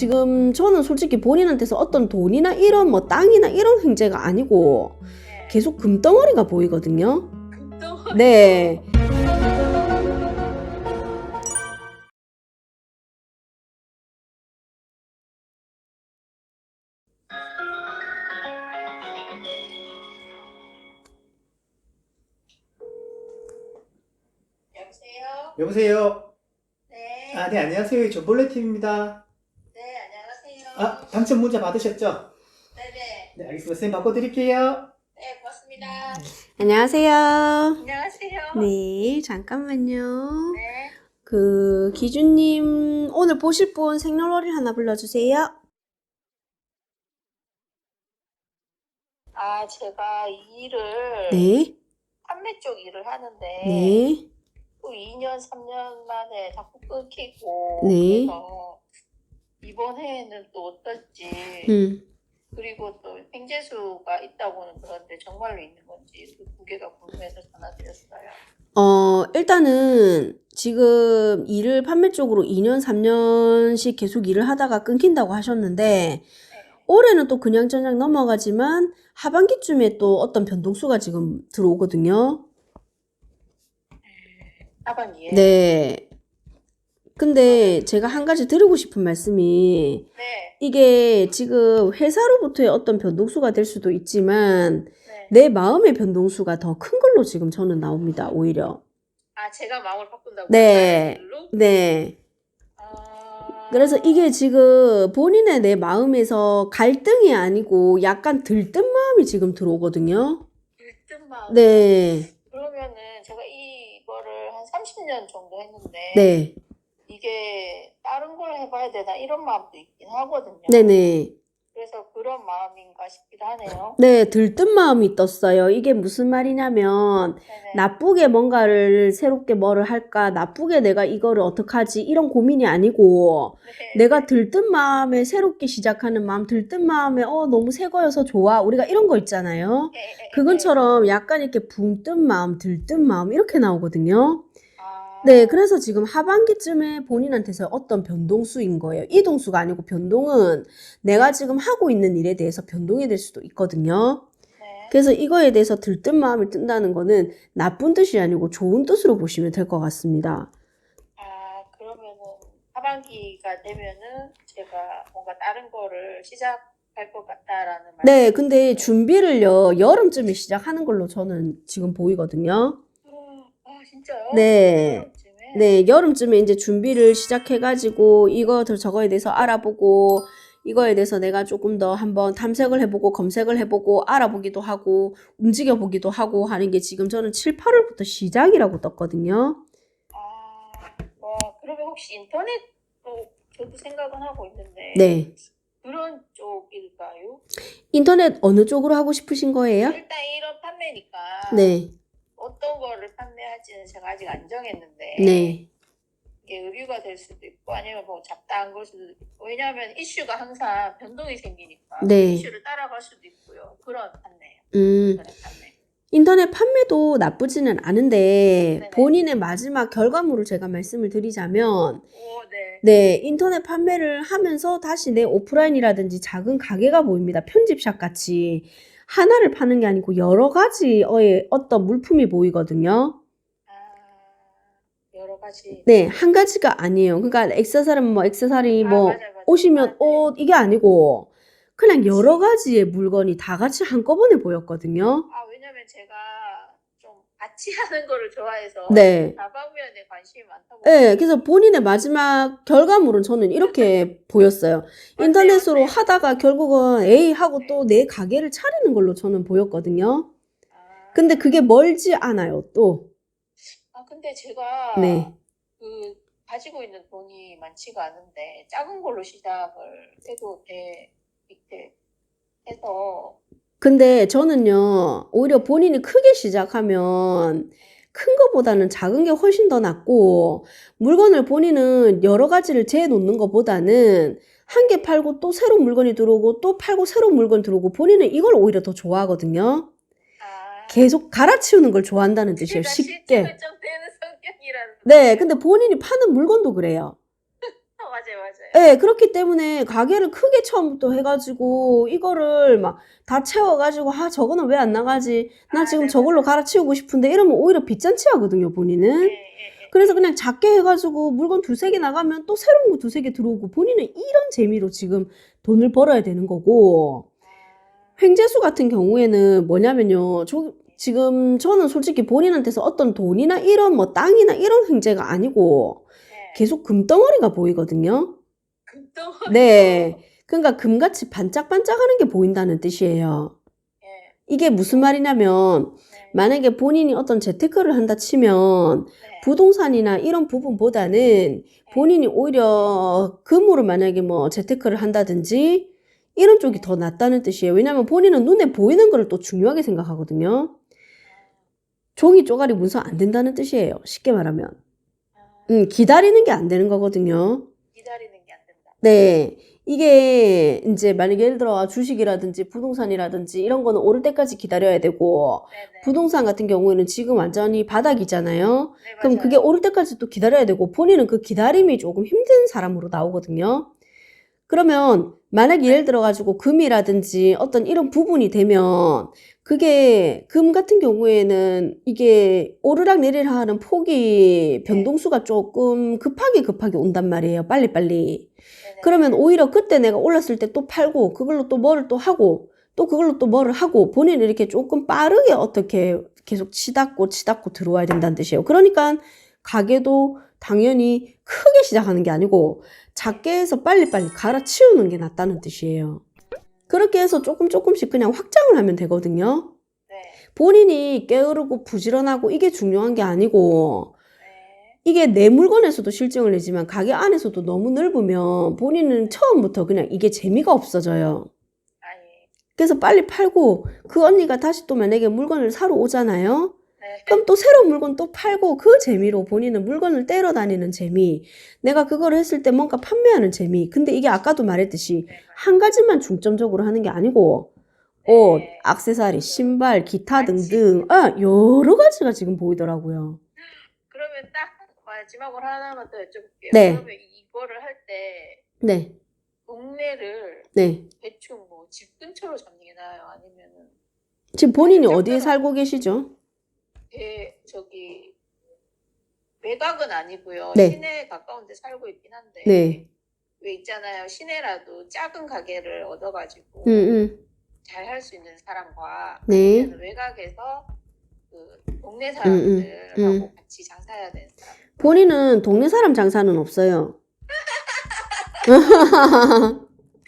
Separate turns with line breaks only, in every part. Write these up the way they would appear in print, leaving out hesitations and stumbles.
지금 저는 솔직히 본인한테서 어떤 돈이나 이런 뭐 땅이나 이런 행재가 아니고
네.
계속 금덩어리가 보이거든요.
금덩어리.
네.
여보세요?
여보세요?
네.
네, 안녕하세요. 전볼레팀입니다.
네, 안녕하세요.
당첨 문자 받으셨죠?
네네.
네, 알겠습니다. 선생님 바꿔드릴게요.
네, 고맙습니다.
안녕하세요.
안녕하세요.
네, 잠깐만요.
네.
기준님, 오늘 보실 분 생년월일 하나 불러주세요.
제가 이 일을
네,
판매 쪽 일을 하는데
네,
또 2년, 3년 만에 자꾸 끊기고
네.
그래서 이번 해에는 또 어떨지 그리고 또 횡재수가 있다고는 그런데 정말로 있는 건지 그 두 개가 궁금해서 전화드렸어요.
일단은 지금 일을 판매 쪽으로 2년, 3년씩 계속 일을 하다가 끊긴다고 하셨는데,
네.
올해는 또 그냥저냥 넘어가지만 하반기쯤에 또 어떤 변동수가 지금 들어오거든요.
하반기에.
네. 근데 제가 한 가지 드리고 싶은 말씀이
네.
이게 지금 회사로부터의 어떤 변동수가 될 수도 있지만
네.
내 마음의 변동수가 더 큰 걸로 지금 저는 나옵니다, 오히려.
제가 마음을 바꾼다고요?
네.
다른 일로?
네. 그래서 이게 지금 본인의 내 마음에서 갈등이 아니고 약간 들뜬 마음이 지금 들어오거든요.
들뜬 마음.
네.
그러면은 제가 이거를 한 30년 정도 했는데
네.
이게 다른 걸 해봐야 되나 이런 마음도 있긴 하거든요.
네네.
그래서 그런 마음인가 싶기도 하네요.
네, 들뜬 마음이 떴어요. 이게 무슨 말이냐면
네네.
나쁘게 뭔가를 새롭게 뭐를 할까, 나쁘게 내가 이거를 어떡하지 이런 고민이 아니고
네.
내가 들뜬 마음에 새롭게 시작하는 마음, 들뜬 마음에 너무 새 거여서 좋아. 우리가 이런 거 있잖아요. 그것처럼 약간 이렇게 붕 뜬 마음, 들뜬 마음 이렇게 나오거든요. 네, 그래서 지금 하반기쯤에 본인한테서 어떤 변동수인 거예요. 이동수가 아니고 변동은 내가 지금 하고 있는 일에 대해서 변동이 될 수도 있거든요.
네.
그래서 이거에 대해서 들뜬 마음이 뜬다는 거는 나쁜 뜻이 아니고 좋은 뜻으로 보시면 될 것 같습니다.
그러면은 하반기가 되면은 제가 뭔가 다른 거를 시작할 것 같다라는 말.
네, 근데 준비를요, 여름쯤에 시작하는 걸로 저는 지금 보이거든요.
진짜요?
네.
여름쯤에?
네, 여름쯤에 이제 준비를 시작해가지고 저거에 대해서 알아보고 이거에 대해서 내가 조금 더 한번 탐색을 해보고 검색을 해보고 알아보기도 하고 움직여보기도 하고 하는 게 지금 저는 7, 8월부터 시작이라고 떴거든요.
그러면 혹시 인터넷도 저도 생각은 하고 있는데
네.
그런 쪽일까요?
인터넷 어느 쪽으로 하고 싶으신 거예요?
일단 이런 판매니까
네.
어떤 거를 판매할지는 제가 아직 안 정했는데
네.
이게 의류가 될 수도 있고 아니면 뭐 잡다한 걸 수도 있고 왜냐하면 이슈가 항상 변동이 생기니까
네.
이슈를 따라갈 수도 있고요. 그런 판매예요. 인터넷 판매.
인터넷 판매도 나쁘지는 않은데
네네.
본인의 마지막 결과물을 제가 말씀을 드리자면
네.
네, 인터넷 판매를 하면서 다시 내 오프라인이라든지 작은 가게가 보입니다. 편집샵 같이 하나를 파는 게 아니고 여러 가지의 어떤 물품이 보이거든요.
여러 가지.
네, 한 가지가 아니에요. 그러니까 액세서리는 뭐 액세서리
맞아요.
옷이면
네.
옷 이게 아니고 그냥 여러 가지의 물건이 다 같이 한꺼번에 보였거든요.
왜냐면 제가 좀 같이 하는 거를 좋아해서
네.
다방면에 관심이 많다 보니까
네, 그래서 본인의 마지막 결과물은 저는 이렇게 보였어요. 인터넷으로
맞아요.
하다가 결국은 에이 하고 또 내 가게를 차리는 걸로 저는 보였거든요. 근데 그게 멀지 않아요, 또.
근데 제가
네.
가지고 있는 돈이 많지가 않은데 작은 걸로 시작을 해도 이렇게 해서
근데 저는요, 오히려 본인이 크게 시작하면 큰 거보다는 작은 게 훨씬 더 낫고, 물건을 본인은 여러 가지를 재놓는 것보다는 한 개 팔고 또 새로운 물건이 들어오고 또 팔고 새로운 물건 들어오고 본인은 이걸 오히려 더 좋아하거든요. 계속 갈아치우는 걸 좋아한다는 뜻이에요,
제가
쉽게.
실증을 좀 되는 성격이라서
네, 근데 본인이 파는 물건도 그래요.
맞아요.
예, 그렇기 때문에 가게를 크게 처음부터 해가지고 이거를 막 다 채워가지고 아 저거는 왜 안 나가지? 나 지금
네,
저걸로
맞아요.
갈아치우고 싶은데 이러면 오히려 빚잔치 하거든요, 본인은. 그래서 그냥 작게 해가지고 물건 두세 개 나가면 또 새로운 거 두세 개 들어오고 본인은 이런 재미로 지금 돈을 벌어야 되는 거고 횡재수 같은 경우에는 뭐냐면요. 지금 저는 솔직히 본인한테서 어떤 돈이나 이런 뭐 땅이나 이런 횡재가 아니고 계속 금덩어리가 보이거든요.
금덩어리.
네. 그러니까 금같이 반짝반짝하는 게 보인다는 뜻이에요. 이게 무슨 말이냐면 만약에 본인이 어떤 재테크를 한다 치면 부동산이나 이런 부분보다는 본인이 오히려 금으로 만약에 뭐 재테크를 한다든지 이런 쪽이 더 낫다는 뜻이에요. 왜냐면 본인은 눈에 보이는 거를 또 중요하게 생각하거든요. 종이 쪼가리 문서 안 된다는 뜻이에요. 쉽게 말하면. 기다리는 게 안 되는 거거든요.
기다리는 게 안 된다.
네. 이게 이제 만약에 예를 들어 주식이라든지 부동산이라든지 이런 거는 오를 때까지 기다려야 되고 부동산 같은 경우에는 지금 완전히 바닥이잖아요.
네,
그럼
맞아요.
그게 오를 때까지 또 기다려야 되고 본인은 그 기다림이 조금 힘든 사람으로 나오거든요. 그러면 만약에 예를 들어 가지고 금이라든지 어떤 이런 부분이 되면 그게 금 같은 경우에는 이게 오르락 내리락 하는 폭이 변동수가 조금 급하게 온단 말이에요. 빨리빨리. 그러면 오히려 그때 내가 올랐을 때 또 팔고 그걸로 또 뭐를 또 하고 또 그걸로 또 뭐를 하고 본인은 이렇게 조금 빠르게 어떻게 계속 치닫고 들어와야 된다는 뜻이에요. 그러니까 가게도 당연히 크게 시작하는 게 아니고 작게 해서 빨리빨리 갈아치우는 게 낫다는 뜻이에요. 그렇게 해서 조금씩 그냥 확장을 하면 되거든요. 본인이 게으르고 부지런하고 이게 중요한 게 아니고 이게 내 물건에서도 실증을 내지만 가게 안에서도 너무 넓으면 본인은 처음부터 그냥 이게 재미가 없어져요. 그래서 빨리 팔고 그 언니가 다시 또 만약에 물건을 사러 오잖아요. 그럼 또 새로운 물건 또 팔고 그 재미로 본인은 물건을 떼러 다니는 재미, 내가 그걸 했을 때 뭔가 판매하는 재미. 근데 이게 아까도 말했듯이 한 가지만 중점적으로 하는 게 아니고 옷, 액세서리, 신발, 기타 등등 여러 가지가 지금 보이더라고요.
그러면 딱 마지막으로 하나만 더 여쭤볼게요.
네.
그러면 이거를 할 때
네.
동네를
네.
대충 뭐 집 근처로 잡는 게 나아요? 아니면은
지금 본인이 어디에 살고 계시죠?
저기 외곽은 아니고요.
네.
시내에 가까운 데 살고 있긴 한데
네.
왜 있잖아요. 시내라도 작은 가게를 얻어가지고 잘 할 수 있는 사람과
네.
아니면 외곽에서 그 동네 사람들하고 같이 장사해야 되는 사람.
본인은 동네 사람 장사는 없어요.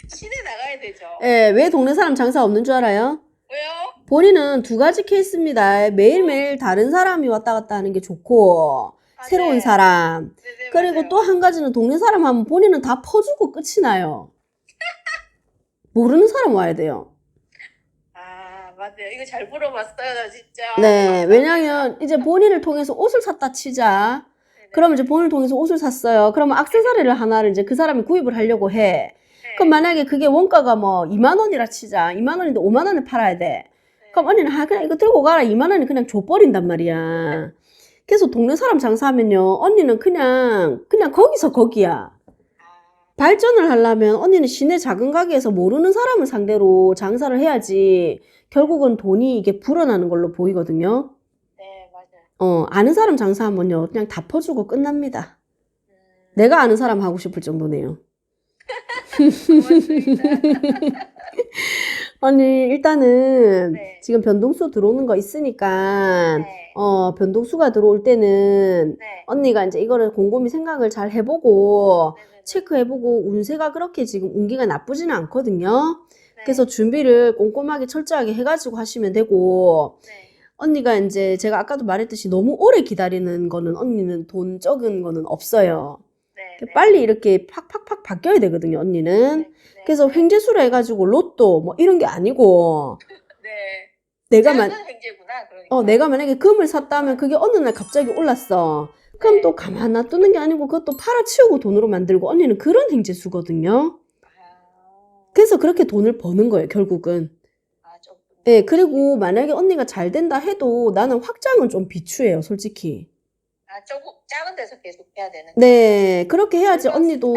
시내 나가야 되죠.
예, 왜 동네 사람 장사 없는 줄 알아요?
왜요?
본인은 두 가지 케이스입니다. 매일매일 다른 사람이 왔다 갔다 하는 게 좋고 새로운
네.
사람.
네네,
그리고
맞아요.
또 한 가지는 동네 사람 하면 본인은 다 퍼주고 끝이 나요. 모르는 사람 와야 돼요.
맞아요. 이거 잘 물어봤어요, 나 진짜.
네, 왜냐면 이제 본인을 통해서 옷을 샀다 치자.
네네.
그러면 이제 본인을 통해서 옷을 샀어요. 그러면 액세서리를 하나를 이제 그 사람이 구입을 하려고 해.
네.
그럼 만약에 그게 원가가 뭐 2만 원이라 치자. 2만 원인데 5만 원에 팔아야 돼. 그럼 언니는 그냥 이거 들고 가라. 2만 원에 그냥 줘버린단 말이야. 그래서 동네 사람 장사하면요. 언니는 그냥 거기서 거기야. 발전을 하려면 언니는 시내 작은 가게에서 모르는 사람을 상대로 장사를 해야지 결국은 돈이 이게 불어나는 걸로 보이거든요.
네, 맞아요.
아는 사람 장사하면요. 그냥 다 퍼주고 끝납니다. 내가 아는 사람 하고 싶을 정도네요.
고맙습니다.
아니, 일단은
네.
지금 변동수 들어오는 거 있으니까
네.
변동수가 들어올 때는
네.
언니가 이제 이거를 곰곰이 생각을 잘 해보고
네네네.
체크해보고 운세가 그렇게 지금 운기가 나쁘지는 않거든요.
네.
그래서 준비를 꼼꼼하게 철저하게 해가지고 하시면 되고
네.
언니가 이제 제가 아까도 말했듯이 너무 오래 기다리는 거는 언니는 돈 적은 거는 없어요.
네.
빨리 이렇게 팍팍팍 바뀌어야 되거든요, 언니는.
네.
그래서 횡재수로 해가지고 로또 뭐 이런 게 아니고
네.
내가
작은 횡재구나. 그러니까.
내가 만약에 금을 샀다면 그게 어느 날 갑자기 올랐어. 그럼
네.
또 가만 놔두는 게 아니고 그것도 팔아치우고 돈으로 만들고 언니는 그런 횡재수거든요. 그래서 그렇게 돈을 버는 거예요, 결국은.
조금.
예, 그리고 만약에 언니가 잘 된다 해도 나는 확장은 좀 비추해요, 솔직히.
조금 작은 데서 계속 해야 되는
네, 그렇게 해야지 언니도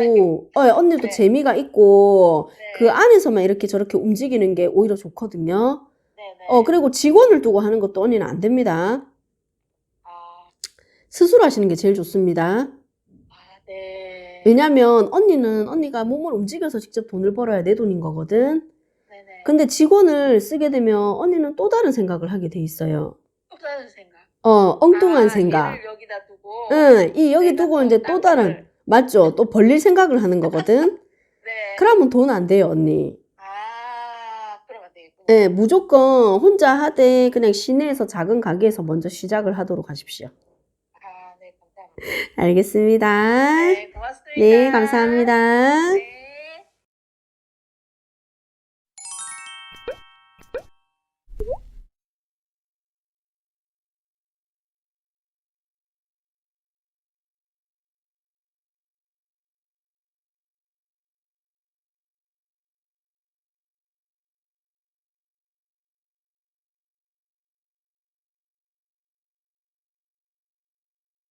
네.
재미가 있고 그
네.
안에서만 이렇게 저렇게 움직이는 게 오히려 좋거든요.
네네.
그리고 직원을 두고 하는 것도 언니는 안 됩니다.
아,
스스로 하시는 게 제일 좋습니다.
네.
왜냐면 언니가 몸을 움직여서 직접 돈을 벌어야 내 돈인 거거든.
네네.
근데 직원을 쓰게 되면 언니는 또 다른 생각을 하게 돼 있어요.
또 다른 생각.
엉뚱한 생각.
얘를 여기다 두고.
응, 여기
내가
두고
또
이제 또
딴
다른,
거를.
맞죠? 또 벌릴 생각을 하는 거거든.
네.
그러면 돈 안 돼요, 언니.
그러면 되겠군요.
네, 무조건 혼자 하되 그냥 시내에서 작은 가게에서 먼저 시작을 하도록 하십시오.
네, 감사합니다.
알겠습니다.
네, 고맙습니다.
네, 감사합니다.
네.